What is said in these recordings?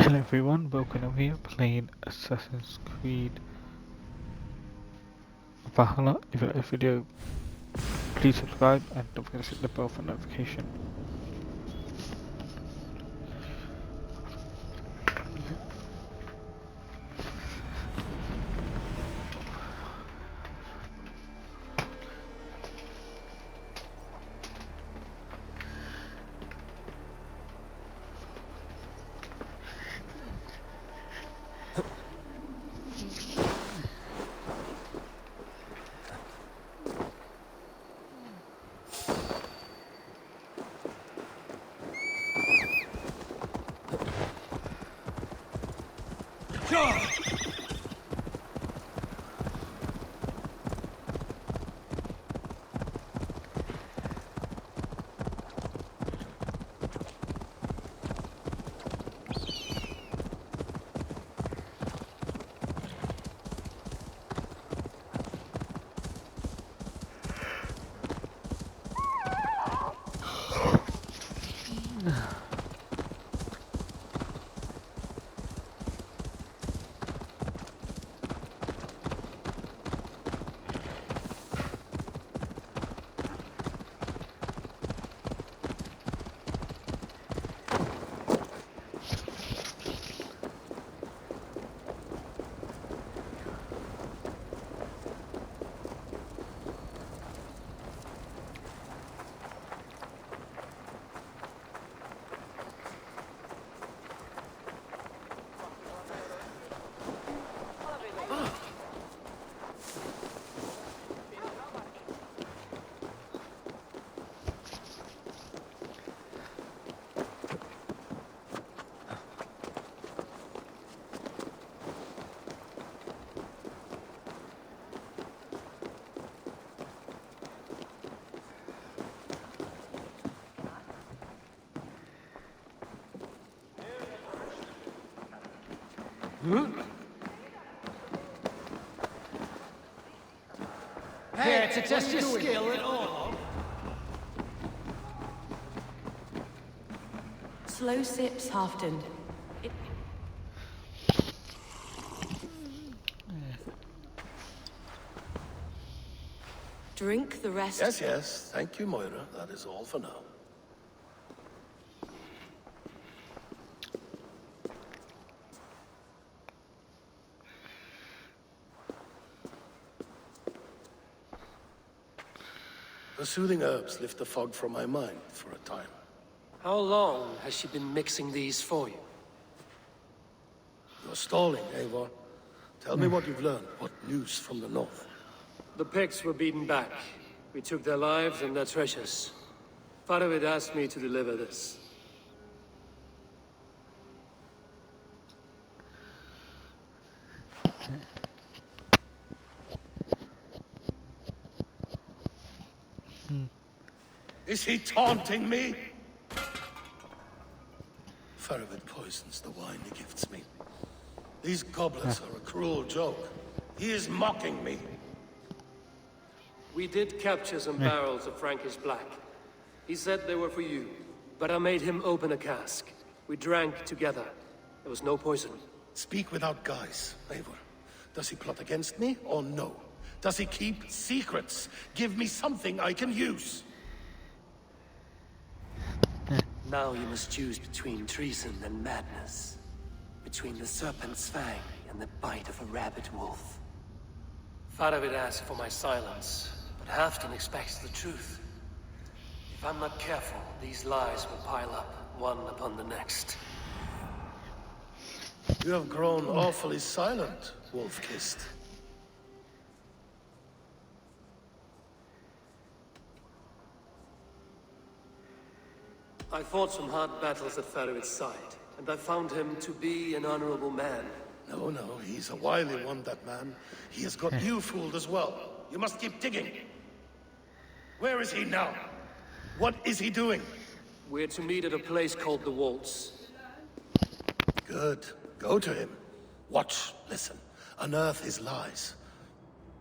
Hello everyone, welcome over here playing Assassin's Creed Valhalla. If you like this video, please subscribe and don't forget to hit the bell for notification. Here to test your skill at all. Slow sips, Halfton. Drink the rest. Yes, yes. Thank you, Moira. That is all for now. The soothing herbs lift the fog from my mind for a time. How long has she been mixing these for you? You're stalling, Eivor. Tell me what you've learned. What news from the north? The Picts were beaten back. We took their lives and their treasures. Faravid asked me to deliver this. Is he taunting me? Faravid poisons the wine he gifts me. These goblets are a cruel joke. He is mocking me. We did capture some barrels of Frankish Black. He said they were for you, but I made him open a cask. We drank together. There was no poison. Speak without guise, Eivor. Does he plot against me or no? Does he keep secrets? Give me something I can use. Now you must choose between treason and madness. Between the serpent's fang and the bite of a rabid wolf. Faravid asked for my silence, but Halfton expects the truth. If I'm not careful, these lies will pile up, one upon the next. You have grown awfully silent, Wolf-Kissed. I fought some hard battles at Faravid's side, and I found him to be an honorable man. No, no, he's a wily one, that man. He has got you fooled as well. You must keep digging. Where is he now? What is he doing? We're to meet at a place called the Waltz. Good. Go to him. Watch, listen. Unearth his lies.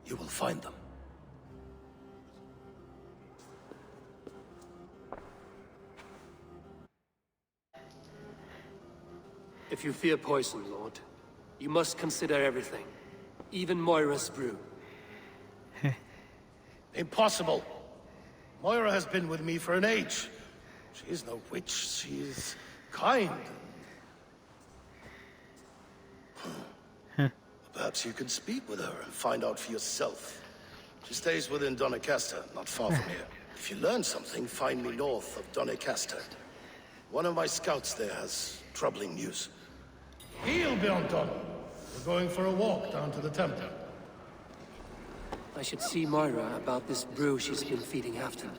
You will find them. If you fear poison, Lord, you must consider everything. Even Moira's brew. Impossible. Moira has been with me for an age. She is no witch. She is kind. Perhaps you can speak with her and find out for yourself. She stays within Doncaster, not far from here. If you learn something, find me north of Doncaster. One of my scouts there has troubling news. Heal, Bjornton. We're going for a walk down to the temple. I should see Moira about this brew she's been feeding Halfton.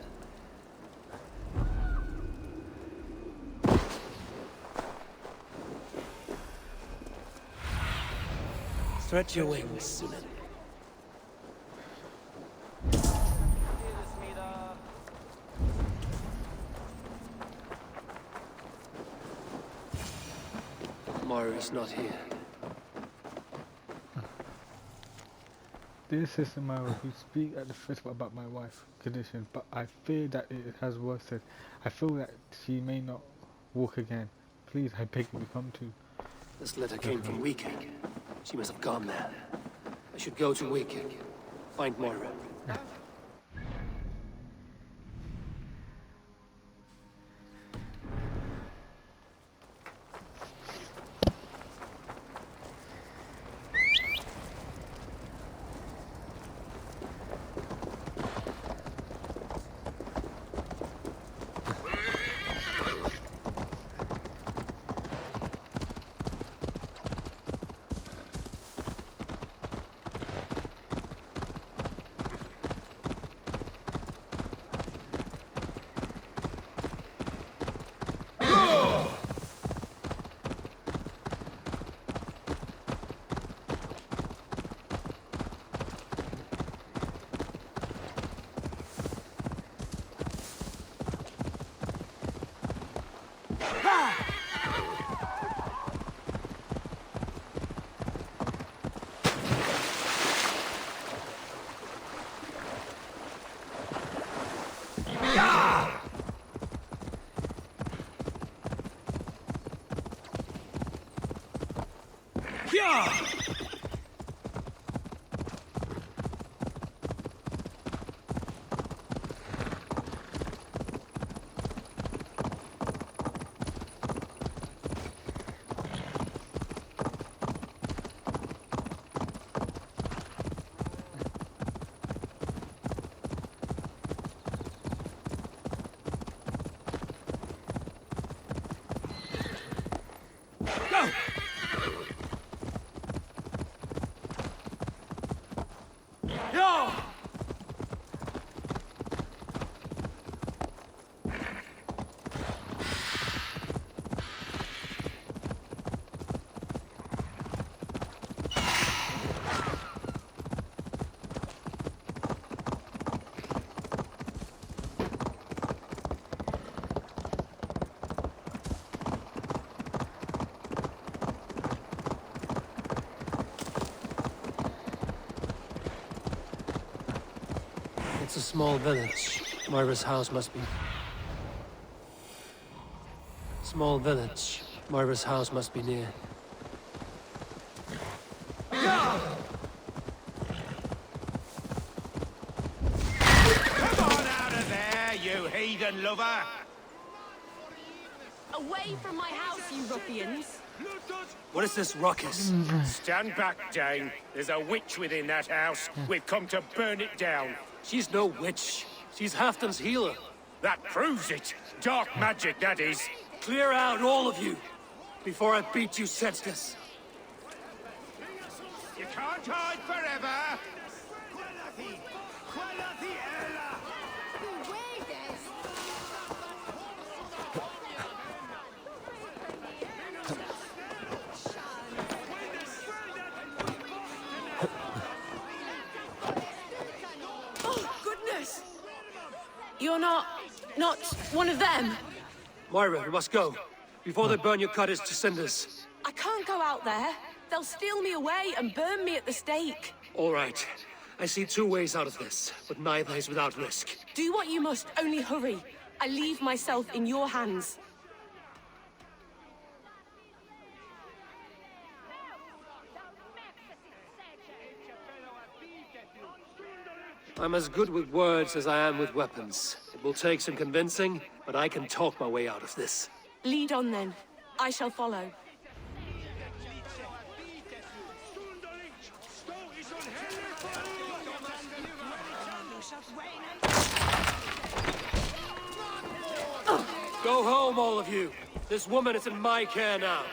Stretch your wings, Sunan. Moira's not here. Dear Sister Myra, who speak at the festival about my wife's condition, but I fear that it has worsened. I feel that she may not walk again. Please, I beg you, come to. This letter came from Weekig. She must have gone there. I should go to Weekig. Find Moira. It's a small village. Moira's house must be... Small village. Moira's house must be near. Come on out of there, you heathen lover! Away from my house, you ruffians! What is this ruckus? Stand back, Dane. There's a witch within that house. We've come to burn it down. She's no witch. She's Halfton's healer. That proves it. Dark magic, that is. Clear out, all of you, before I beat you senseless. You can't hide forever. You're not one of them? Moira, we must go, before they burn your cottage to cinders. I can't go out there. They'll steal me away and burn me at the stake. All right. I see two ways out of this, but neither is without risk. Do what you must, only hurry. I leave myself in your hands. I'm as good with words as I am with weapons. It will take some convincing, but I can talk my way out of this. Lead on then. I shall follow. Go home, all of you. This woman is in my care now.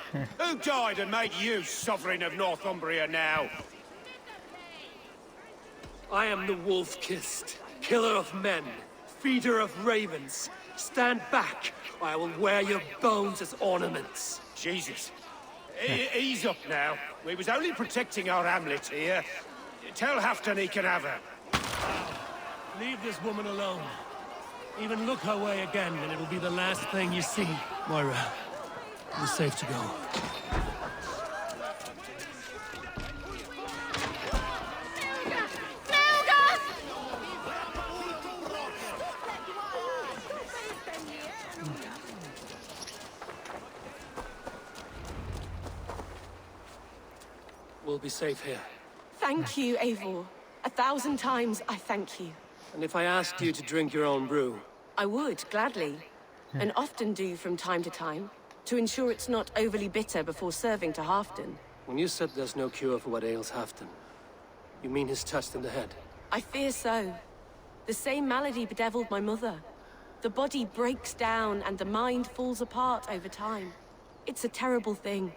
Who died and made you sovereign of Northumbria now? I am the wolf-kissed, killer of men, feeder of ravens. Stand back, or I will wear your bones as ornaments. Jesus. Ease up now. We was only protecting our hamlet here. Tell Hafton he can have her. Leave this woman alone. Even look her way again, and it'll be the last thing you see. Moira, you're safe to go. We'll be safe here. Thank you, Eivor. 1,000 times I thank you. And if I asked you to drink your own brew? I would, gladly. And often do from time to time, to ensure it's not overly bitter before serving to Halfdan. When you said there's no cure for what ails Halfdan, you mean he's touched in the head? I fear so. The same malady bedeviled my mother. The body breaks down and the mind falls apart over time. It's a terrible thing.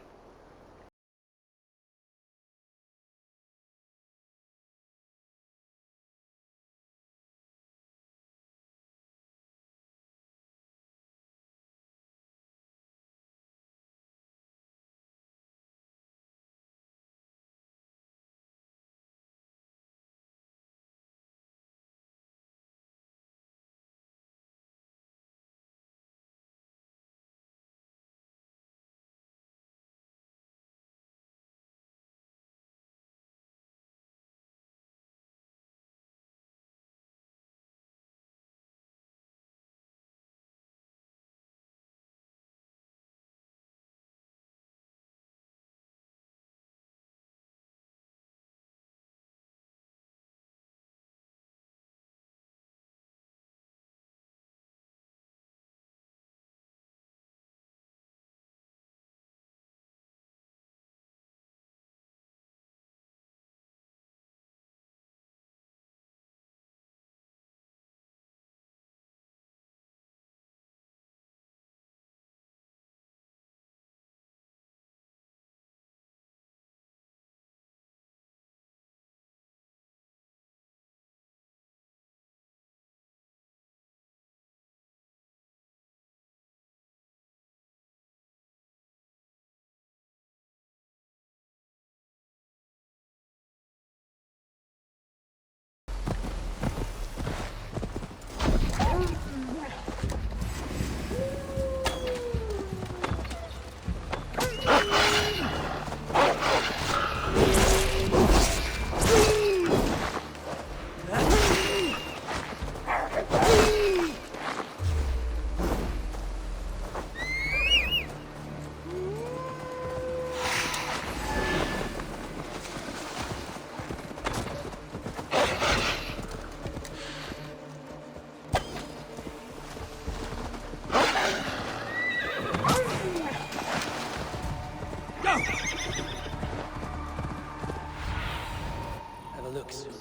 Have a look soon.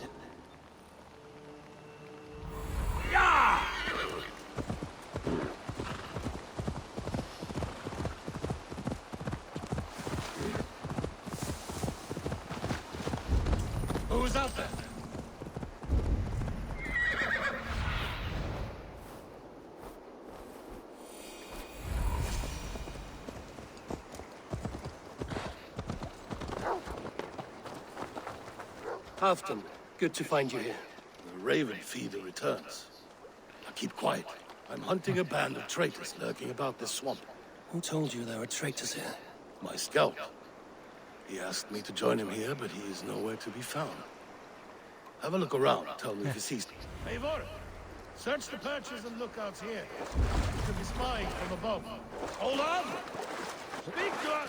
Who was out there? Halfdan, good to find you here. The Raven feeder returns. Now keep quiet. I'm hunting a band of traitors lurking about this swamp. Who told you there were traitors here? My scout. He asked me to join him here, but he is nowhere to be found. Have a look around. Tell me if he sees me. Eivor, search the perches and lookouts here. You could be spying from above. Hold on! Speak to us!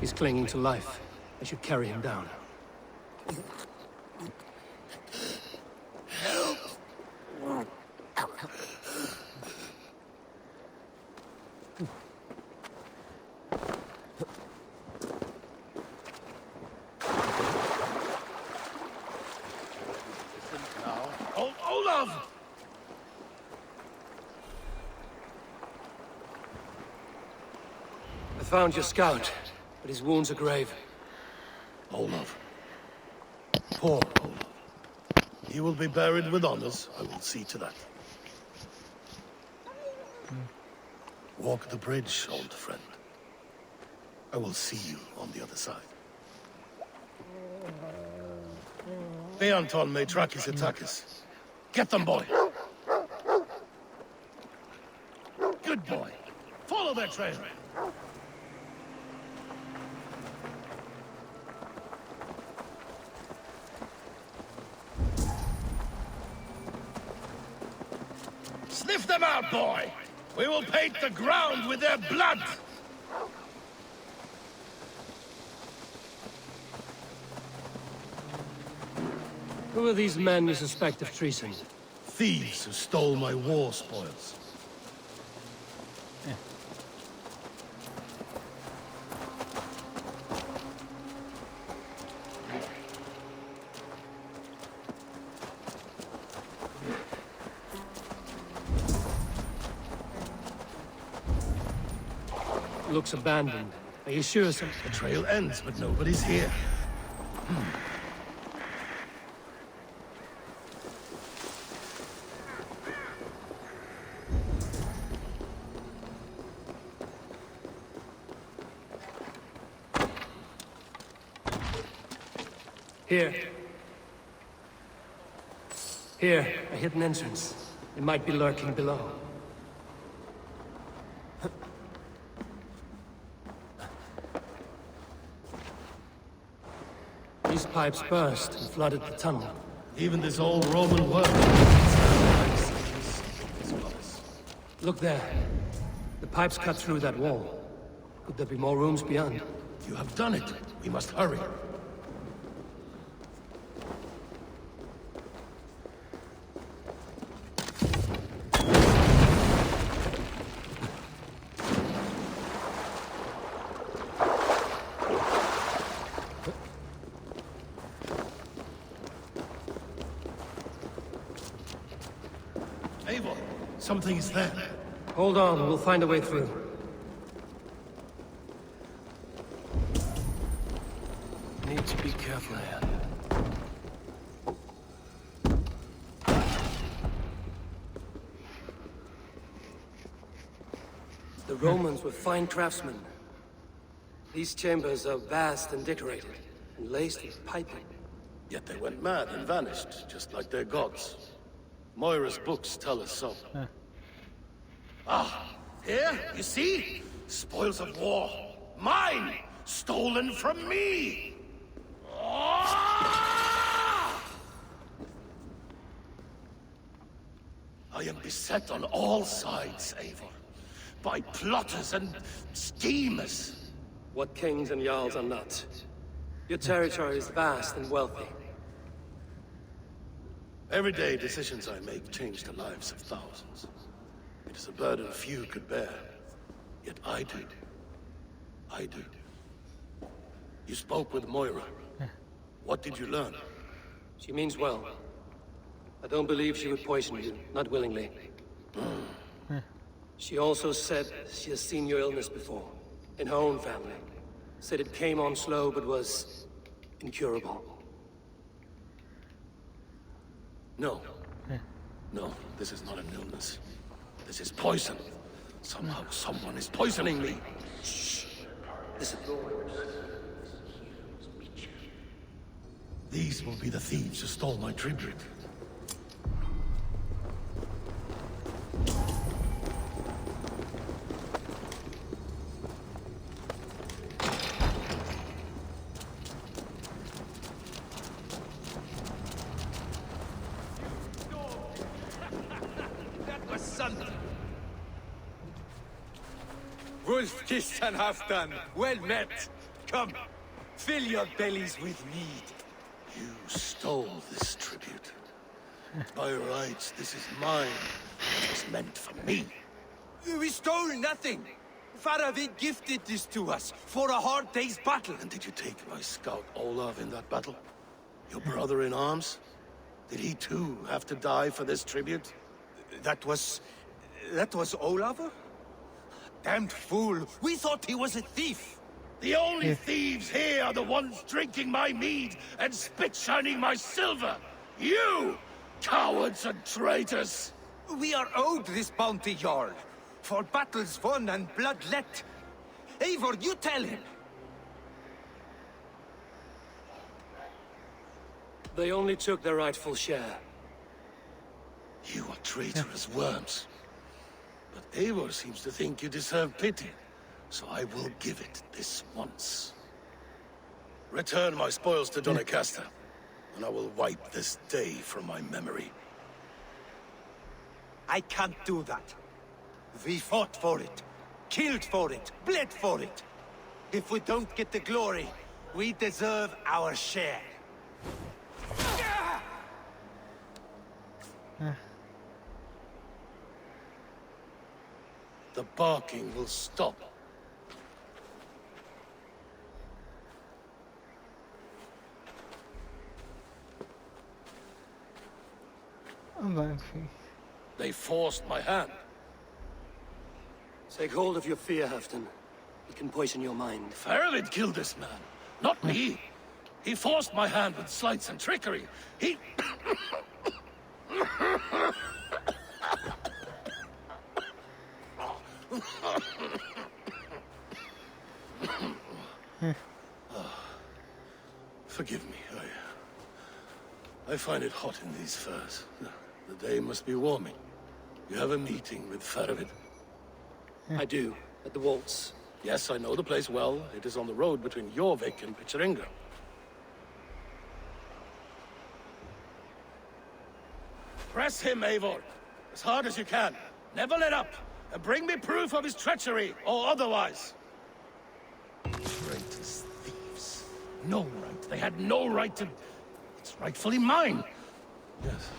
He's clinging to life. I should carry him down. Now, Olaf! I found your scout, but his wounds are grave. Olaf. Poor Olaf. He will be buried with honors. I will see to that. Walk the bridge, old friend. I will see you on the other side. Beanton may track his attackers. Get them, boy! Good boy. Follow their trail. Sniff them out, boy! We will paint the ground with their blood! Who are these men you suspect of treason? Thieves who stole my war spoils. Looks abandoned. Are you sure, sir? The trail ends, but nobody's here. Here. Here, a hidden entrance. It might be lurking below. These pipes burst and flooded the tunnel. Even this old Roman work. Look there. The pipes cut through that wall. Could there be more rooms beyond? You have done it. We must hurry. Eivor, something is there. Hold on, we'll find a way through. Need to be careful here. The Romans were fine craftsmen. These chambers are vast and decorated, and laced with piping. Yet they went mad and vanished, just like their gods. Moira's books tell us so. Ah, here, you see? Spoils of war. Mine! Stolen from me! Ah! I am beset on all sides, Eivor. By plotters and schemers. What kings and jarls are not. Your territory is vast and wealthy. Everyday decisions I make change the lives of thousands. It is a burden few could bear. Yet I do. I do. You spoke with Moira. What did you learn? She means well. I don't believe she would poison you, not willingly. She also said she has seen your illness before, in her own family. Said it came on slow, but was incurable. No. No, this is not an illness. This is poison. Somehow someone is poisoning me. Shh. Listen. These will be the thieves who stole my tribute. Wolf-kissed and half done. Well met. Come, fill your bellies with mead. You stole this tribute. By rights, this is mine. It was meant for me. We stole nothing. Faravid gifted this to us for a hard day's battle. And did you take my scout Olav in that battle? Your brother in arms? Did he too have to die for this tribute? That was Olaf? Damned fool. We thought he was a thief. The only thieves here are the ones drinking my mead and spit-shining my silver! You! Cowards and traitors! We are owed this bounty, Jarl. For battles won and blood let. Eivor, you tell him. They only took their rightful share. You are traitorous worms. But Eivor seems to think you deserve pity, so I will give it this once. Return my spoils to Doncaster, and I will wipe this day from my memory. I can't do that. We fought for it, killed for it, bled for it. If we don't get the glory, we deserve our share. The barking will stop. I'm like, They forced my hand. Take hold of your fear, Halfdan. It can poison your mind. Faravid killed this man, not me. He forced my hand with sleights and trickery. He... Forgive me, I find it hot in these furs. The day must be warming. You have a meeting with Faravid. I do, at the waltz. Yes, I know the place well. It is on the road between Jorvik and Picheringa. Press him, Eivor. As hard as you can. Never let up. And bring me proof of his treachery, or otherwise. Traitors, thieves. No right. They had no right to... It's rightfully mine. Yes.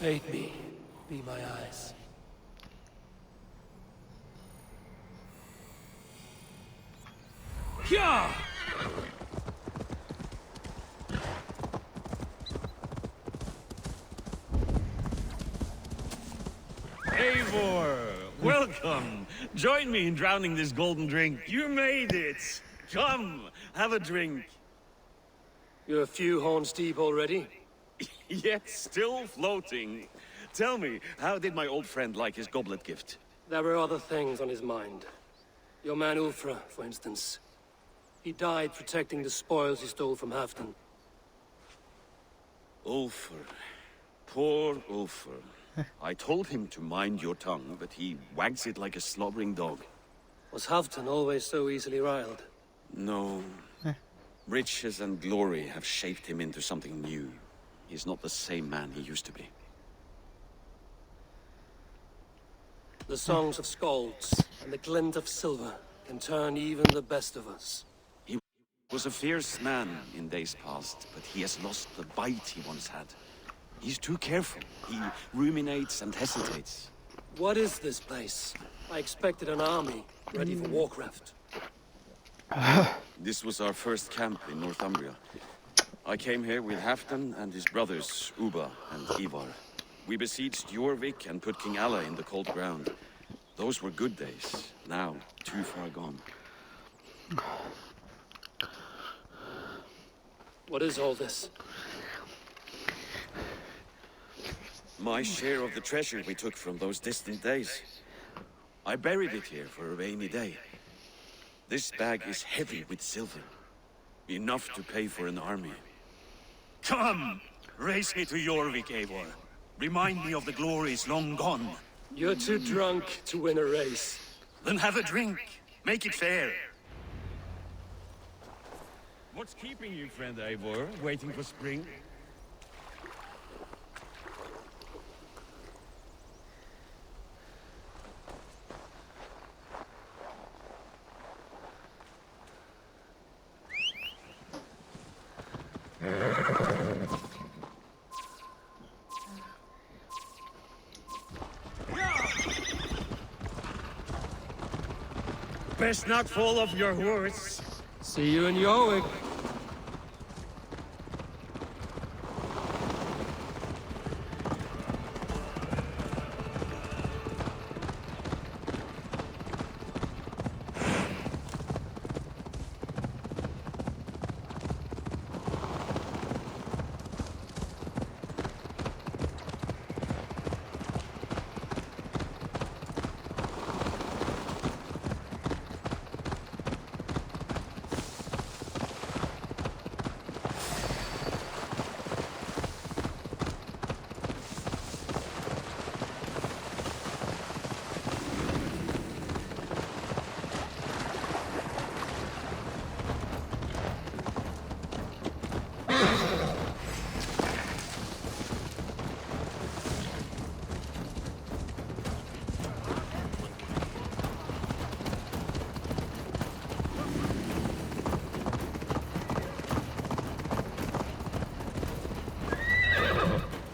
Aid me. Be my eyes. Yeah! Eivor, welcome. Join me in drowning this golden drink. You made it. Come, have a drink. You're a few horns deep already? Yet still floating. Tell me, how did my old friend like his goblet gift? There were other things on his mind. Your man Ulfra, for instance. He died protecting the spoils he stole from Halfdan. Ulfr. Poor Ulfr. I told him to mind your tongue, but he wags it like a slobbering dog. Was Halfdan always so easily riled? No. Riches and glory have shaped him into something new. He's not the same man he used to be. The songs of skalds and the glint of silver can turn even the best of us. He was a fierce man in days past, but he has lost the bite he once had. He's too careful. He ruminates and hesitates. What is this place? I expected an army, ready for warcraft. This was our first camp in Northumbria. I came here with Halfdan and his brothers, Uba and Ivar. We besieged Jorvik and put King Alla in the cold ground. Those were good days. Now, too far gone. What is all this? My share of the treasure we took from those distant days. I buried it here for a rainy day. This bag is heavy with silver. Enough to pay for an army. Come! Race me to Jorvik, Eivor. Remind me of the glories long gone. You're too drunk to win a race. Then have a drink. Make it fair. What's keeping you, friend Eivor, waiting for spring? Best not fall off your horse. See you in Jorvik.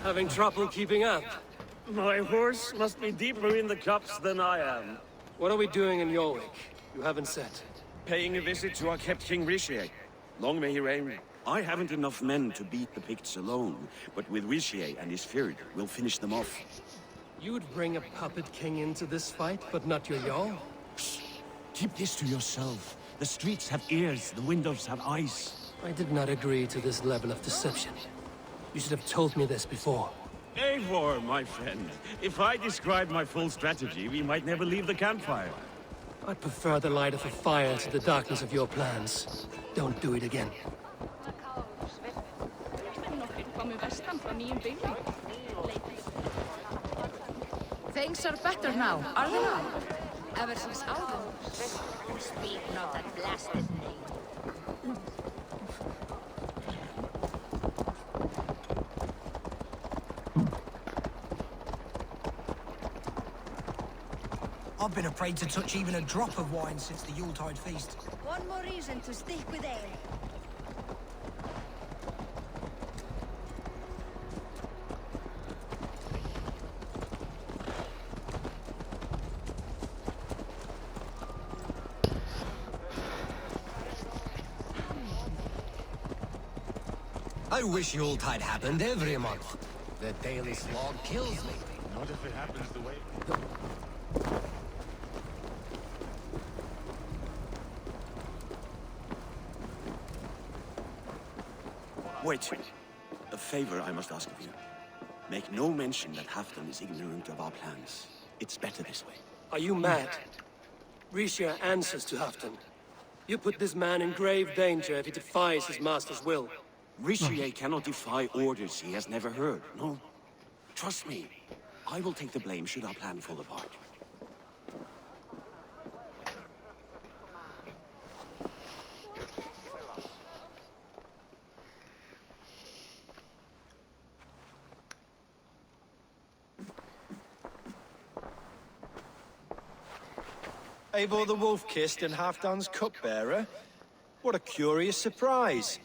Having trouble keeping up? My horse must be deeper in the cups than I am. What are we doing in Jorvik? You haven't said. Paying a visit to our kept King Rishi. Long may he reign. I haven't enough men to beat the Picts alone, but with Rishi and his Fyrd, we'll finish them off. You would bring a puppet king into this fight, but not your Jarl? Keep this to yourself. The streets have ears, the windows have eyes. I did not agree to this level of deception. You should have told me this before. Eivor, my friend. If I described my full strategy, we might never leave the campfire. I'd prefer the light of a fire to the darkness of your plans. Don't do it again. Things are better now, are they not? Ever since Alden. Speak not that blasted name. I've been afraid to touch even a drop of wine since the Yuletide feast. One more reason to stick with ale. I wish Yuletide happened every month. The daily slog kills me. Not if it happens the way... Wait. A favor I must ask of you. Make no mention that Halfdan is ignorant of our plans. It's better this way. Are you mad? Risha answers to Halfdan. You put this man in grave danger if he defies his master's will. Rishi cannot defy orders he has never heard, no. Trust me. I will take the blame should our plan fall apart. Eivor the Wolf-Kissed and Halfdan's cupbearer? What a curious surprise.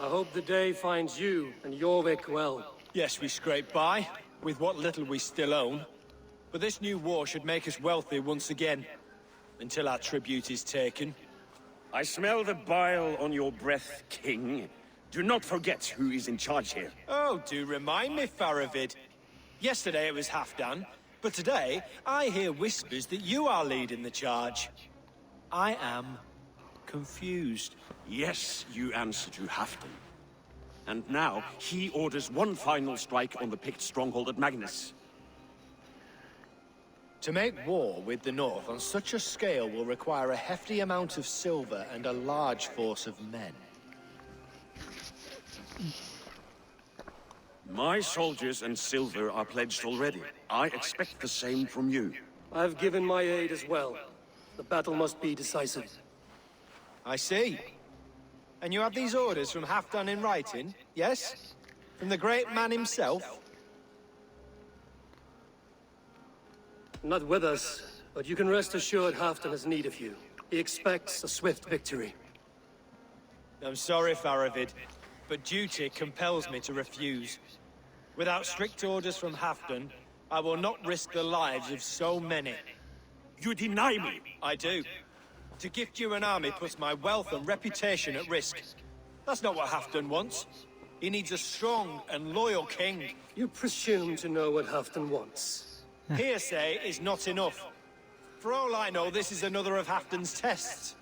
I hope the day finds you and Jorvik well. Yes, we scraped by, with what little we still own. But this new war should make us wealthy once again. Until our tribute is taken. I smell the bile on your breath, King. Do not forget who is in charge here. Oh, do remind me, Faravid. Yesterday it was Halfdan, but today I hear whispers that you are leading the charge. I am confused. Yes, you answer to Halfdan. And now, he orders one final strike on the Pict stronghold at Magnus. To make war with the North on such a scale will require a hefty amount of silver and a large force of men. My soldiers and silver are pledged already. I expect the same from you. I've given my aid as well. The battle must be decisive. I see. And you have these orders from Halfdan in writing, yes? From the great man himself? Not with us, but you can rest assured Halfdan has need of you. He expects a swift victory. I'm sorry, Faravid, but duty compels me to refuse. Without strict orders from Halfdan, I will not risk the lives of so many. You deny me! I do. To gift you an army puts my wealth and reputation at risk. That's not what Halfdan wants. He needs a strong and loyal king. You presume to know what Halfdan wants. Hearsay is not enough. For all I know, this is another of Halfdan's tests.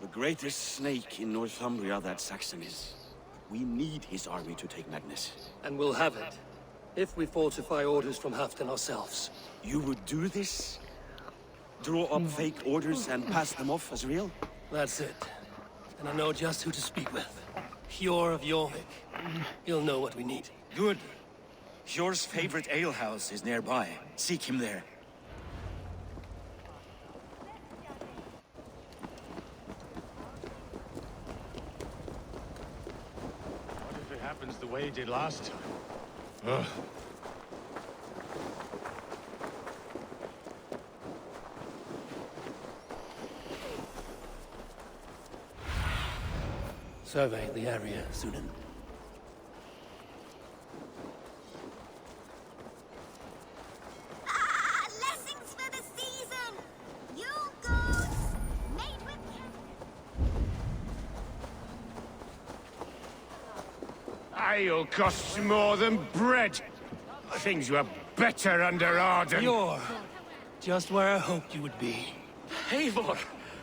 The greatest snake in Northumbria that Saxon is. We need his army to take Magnus. And we'll have it. If we falsify orders from Halfdan ourselves. You would do this? Draw up fake orders and pass them off as real? That's it. And I know just who to speak with. Hjor of Jorvik. He'll know what we need. Good. Hjor's favorite alehouse is nearby. Seek him there. What if it happens the way it did last time? Ugh. Survey the area, Sunan. Lessons for the season! You goats, made with... Ale costs more than bread. Things were better under Arden. You're just where I hoped you would be. Eivor!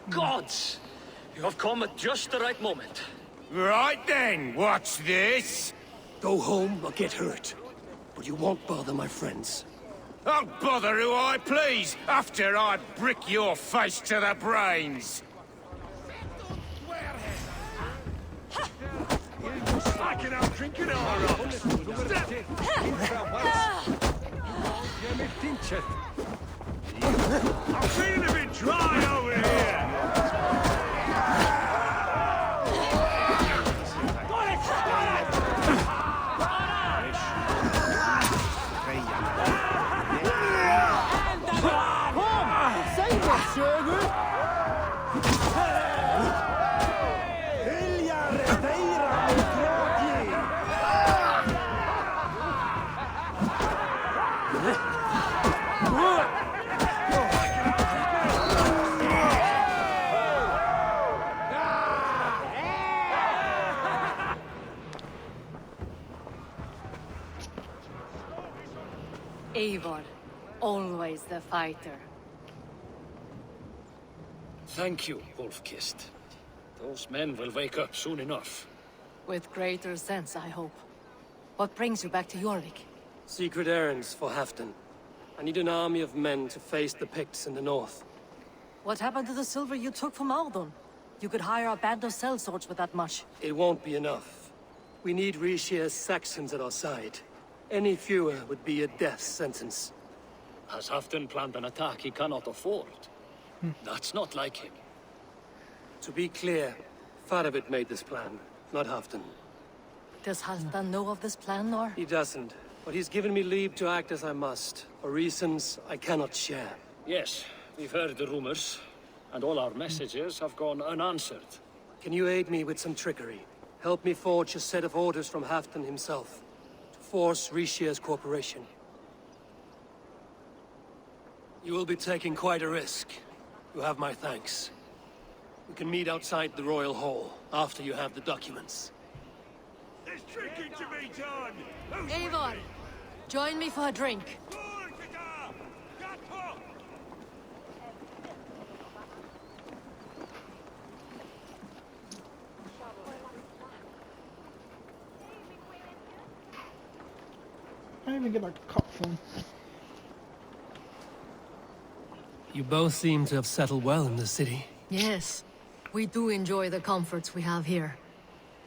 Gods! You have come at just the right moment. Right then, what's this? Go home or get hurt. But you won't bother my friends. I'll bother who I please, after I brick your face to the brains. Slacking out, drinking our I'm feeling a bit dry over here. Eivor, always the fighter. Thank you, What brings you back to Jorvik? Secret errands for Halfdan. I need an army of men to face the Picts in the north. What happened to the silver you took from Aldon? You could hire a band of sellswords with that much. It won't be enough. We need Rishia's Saxons at our side. Any fewer would be a death sentence. Has Halfdan planned an attack he cannot afford? That's not like him. To be clear, Faravid made this plan, not Halfdan. Does Halfdan know of this plan, Nor? He doesn't, but he's given me leave to act as I must, for reasons I cannot share. Yes, we've heard the rumors, and all our messages have gone unanswered. Can you aid me with some trickery? Help me forge a set of orders from Halfdan himself, to force Rishia's cooperation. You will be taking quite a risk. You have my thanks. We can meet outside the Royal Hall, after you have the documents. There's drinking to be done! Eivor, join me for a drink. I didn't even get my cup from. You both seem to have settled well in the city. Yes, we do enjoy the comforts we have here.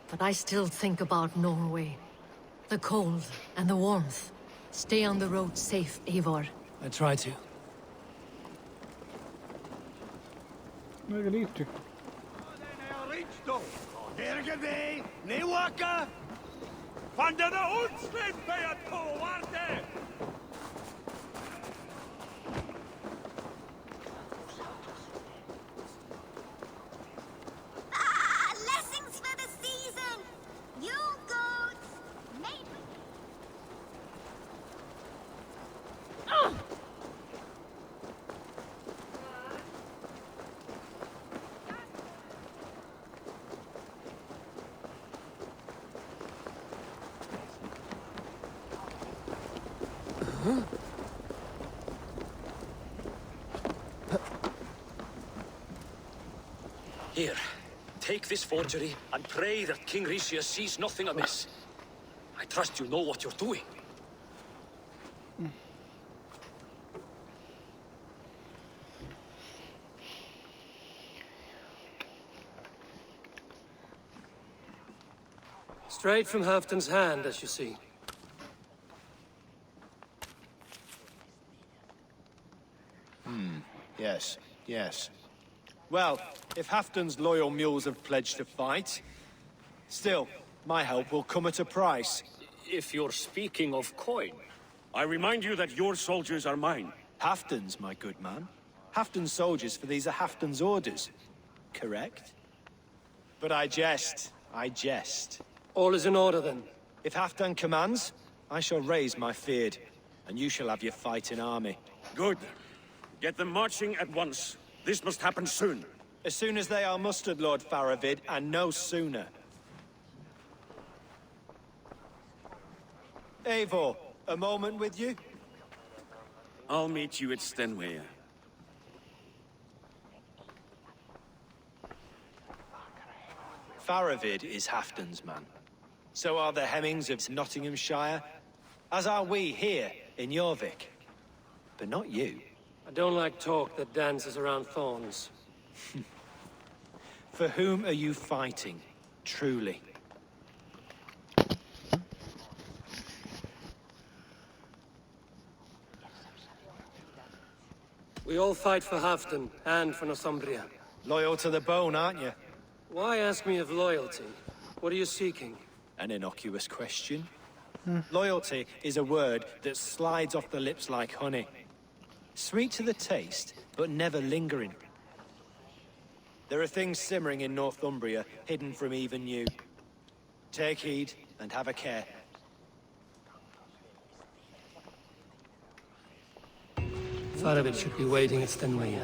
But I still think about Norway. The cold and the warmth. Stay on the road safe, Eivor. I try to. Look at these two. Ah, blessings for the season! You goats! Made... Here, take this forgery and pray that King Rishia sees nothing amiss. I trust you know what you're doing. Straight from Halfdan's hand, as you see. Yes, yes. Well, if Halfdan's loyal mules have pledged to fight, still, my help will come at a price. If you're speaking of coin. I remind you that your soldiers are mine. Halfdan's, my good man. Halfdan's soldiers, for these are Halfdan's orders. Correct? But I jest. I jest. All is in order, then. If Halfdan commands, I shall raise my feared, and you shall have your fighting army. Good. Get them marching at once. This must happen soon. As soon as they are mustered, Lord Faravid, and no sooner. Eivor, a moment with you? I'll meet you at Stenway. Faravid is Halfdan's man. So are the Hemmings of Nottinghamshire, as are we here in Jorvik. But not you. I don't like talk that dances around thorns. For whom are you fighting, truly? We all fight for Halfdan and for Northumbria. Loyal to the bone, aren't you? Why ask me of loyalty? What are you seeking? An innocuous question. Loyalty is a word that slides off the lips like honey. Sweet to the taste, but never lingering. There are things simmering in Northumbria, hidden from even you. Take heed, and have a care. Faravid should be waiting at Stenway.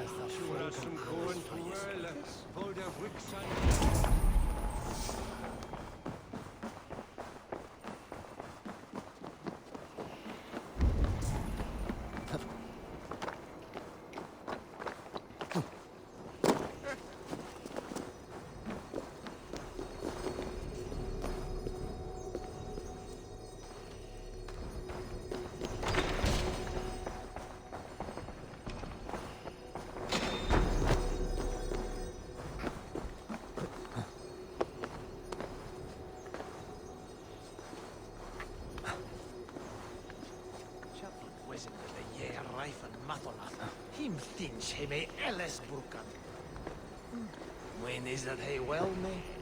wife and Matholath. Him thinks he may Ellis Burkan. When is that he well me?